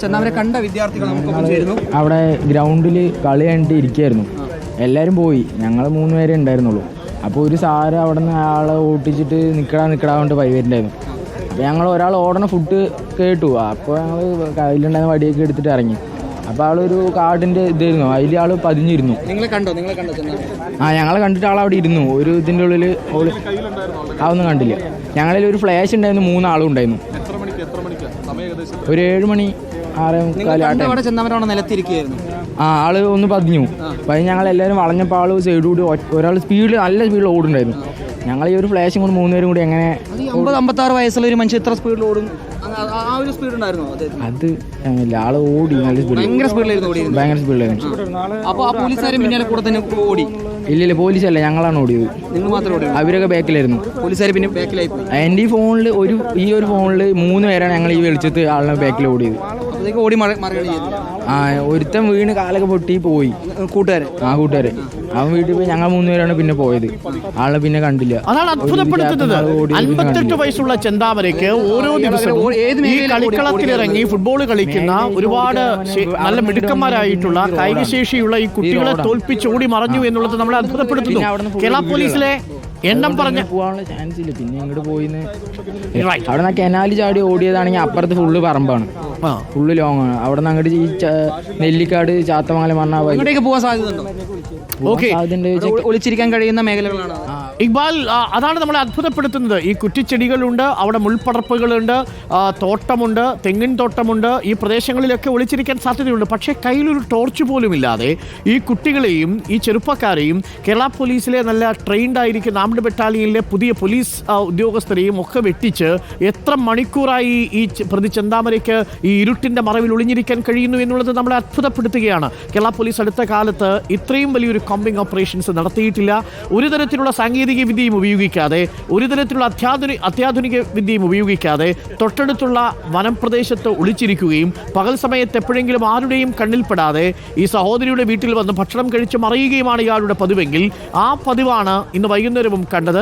ചെന്നവരെ കണ്ട വിദ്യാർത്ഥികൾ അവിടെ ഗ്രൗണ്ടിൽ കളി കണ്ടിട്ട് ഇരിക്കുകയായിരുന്നു. എല്ലാവരും പോയി, ഞങ്ങൾ 3 പേരെ ഉണ്ടായിരുന്നുള്ളൂ. അപ്പോൾ ഒരു സാറ് അവിടെ നിന്ന് ആളെ ഓട്ടിച്ചിട്ട് നിൽക്കടാണ്ട് പരിപാടിണ്ടായിരുന്നു. അപ്പോൾ ഞങ്ങൾ ഒരാൾ ഓടണ ഫുഡ് കേട്ടു. അപ്പോൾ ഞങ്ങൾ കയ്യിലുണ്ടായിരുന്ന വടിയൊക്കെ എടുത്തിട്ട് ഇറങ്ങി. അപ്പോൾ ആളൊരു കാർഡിൻ്റെ ഇതായിരുന്നു, അതിൽ ആൾ പതിഞ്ഞിരുന്നു. ഞങ്ങളെ കണ്ടിട്ട് ആൾ അവിടെ ഇരുന്നു. ഒരു ഇതിൻ്റെ ഉള്ളിൽ അതൊന്നും കണ്ടില്ല. ഞങ്ങളിൽ ഒരു ഫ്ലാഷ് ഉണ്ടായിരുന്നു, 3 ആളും ഉണ്ടായിരുന്നു. ഒരു 7 മണി 6:45 നിലത്തിരിക്കുകയായിരുന്നു. ആള് ഒന്ന് പതിഞ്ഞു. ഞങ്ങൾ എല്ലാവരും വളഞ്ഞപ്പോൾ ആള് സൈഡ് കൂടി ഒരാൾ നല്ല സ്പീഡിൽ ഓടുണ്ടായിരുന്നു. ഞങ്ങൾ ഈ ഒരു ഫ്ലാഷും കൂടി 3 പേരും കൂടി എങ്ങനെ 50-56 വയസ്സുള്ള ഒരു മനുഷ്യൻ ഇത്ര സ്പീഡിൽ ഓടും? അത് ആള് ഓടി നല്ല ഭയങ്കര സ്പീഡിലായിരുന്നു. അപ്പോൾ ആ പോലീസുകാരും പിന്നാലെ കൂടെ തന്നെ ഓടി? ഇല്ല, പോലീസല്ല, ഞങ്ങളാണ് ഓടിയത്. നിങ്ങൾ മാത്രമേ ഓടി? അവരൊക്കെ ബാക്കിലായിരുന്നു. പോലീസുകാർ പിന്നെ ബാക്കിലായി. എൻ്റെ ഈ ഫോണിൽ ഈ ഒരു ഫോണിൽ 3 പേരാണ് ഞങ്ങൾ ഈ വെളിച്ചത്ത് ആളിനെ ബാക്കിൽ ഓടിയത്. ഓടി ഒരുത്തൻ വീണ് കാലൊക്കെ പൊട്ടി പോയി. കൂട്ടുകാരൻ അവൻ വീട്ടിൽ പോയി. ഞങ്ങൾ 3 പേരാണ് പിന്നെ പോയത്. ആളെ പിന്നെ കണ്ടില്ല. അതാണ് അത്ഭുതപ്പെടുത്തുന്നത്. 58 വയസ്സുള്ള ചെന്താമരയ്ക്ക് ഓരോ ദിവസവും ഈ കളിക്കളത്തിലിറങ്ങി ഫുട്ബോൾ കളിക്കുന്ന ഒരുപാട് നല്ല മിടുക്കന്മാരായിട്ടുള്ള കായികശേഷിയുള്ള ഈ കുട്ടികളെ തോൽപ്പിച്ച് ഓടി മറഞ്ഞു എന്നുള്ളത് നമ്മളെ അത്ഭുതപ്പെടുത്തുന്നു. കേരള പോലീസിലെ എണ്ണം പറഞ്ഞ പോകാനുള്ള ചാൻസ് ഇല്ല. പിന്നെ ഇങ്ങോട്ട് പോയി അവിടെ നിന്ന് കനാല് ചാടി ഓടിയതാണെങ്കിൽ അപ്പുറത്ത് ഫുള്ള് പറമ്പാണ്, ഫുള്ള് ലോങ് ആണ്. അവിടെ നിന്ന് അങ്ങോട്ട് ഈ നെല്ലിക്കാട് ചാത്തമംഗലം പറഞ്ഞാൽ പോകാൻ സാധ്യതയുണ്ടോ? ഒളിച്ചിരിക്കാൻ കഴിയുന്ന മേഖലകളാണ് ഇക്ബാൽ. അതാണ് നമ്മളെ അത്ഭുതപ്പെടുത്തുന്നത്. ഈ കുറ്റിച്ചെടികളുണ്ട്, അവിടെ മുൾപ്പടർപ്പുകളുണ്ട്, തോട്ടമുണ്ട്, തെങ്ങിൻ തോട്ടമുണ്ട്. ഈ പ്രദേശങ്ങളിലൊക്കെ ഒളിച്ചിരിക്കാൻ സാധ്യതയുണ്ട്. പക്ഷേ കയ്യിലൊരു ടോർച്ച് പോലും ഇല്ലാതെ ഈ കുട്ടികളെയും ഈ ചെറുപ്പക്കാരെയും കേരള പോലീസിലെ നല്ല ട്രെയിൻഡ് ആയിരിക്കുന്ന ആംഡ് ബറ്റാലിയനിലെ പുതിയ പോലീസ് ഉദ്യോഗസ്ഥരെയും ഒക്കെ വെട്ടിച്ച് എത്ര മണിക്കൂറായി ഈ പ്രതി ചെന്താമരയ്ക്ക് ഈ ഇരുട്ടിൻ്റെ മറവിൽ ഒളിഞ്ഞിരിക്കാൻ കഴിയുന്നു എന്നുള്ളത് നമ്മളെ അത്ഭുതപ്പെടുത്തുകയാണ്. കേരള പോലീസ് അടുത്ത കാലത്ത് ഇത്രയും വലിയൊരു കോമ്പിംഗ് ഓപ്പറേഷൻസ് നടത്തിയിട്ടില്ല. ഒരു തരത്തിലുള്ള സാങ്കേതിക വിദ്യയും ഉപയോഗിക്കാതെ, ഒരു തരത്തിലുള്ള അത്യാധുനിക വിദ്യയും ഉപയോഗിക്കാതെ തൊട്ടടുത്തുള്ള വനപ്രദേശത്ത് ഒളിച്ചിരിക്കുകയും പകൽ സമയത്ത് എപ്പോഴെങ്കിലും ആരുടെയും കണ്ണിൽപ്പെടാതെ ഈ സഹോദരിയുടെ വീട്ടിൽ വന്ന് ഭക്ഷണം കഴിച്ച് മറിയുകയുമാണ് ഇയാളുടെ പതിവെങ്കിൽ ആ പതിവാണ് ഇന്ന് വൈകുന്നേരവും കണ്ടത്.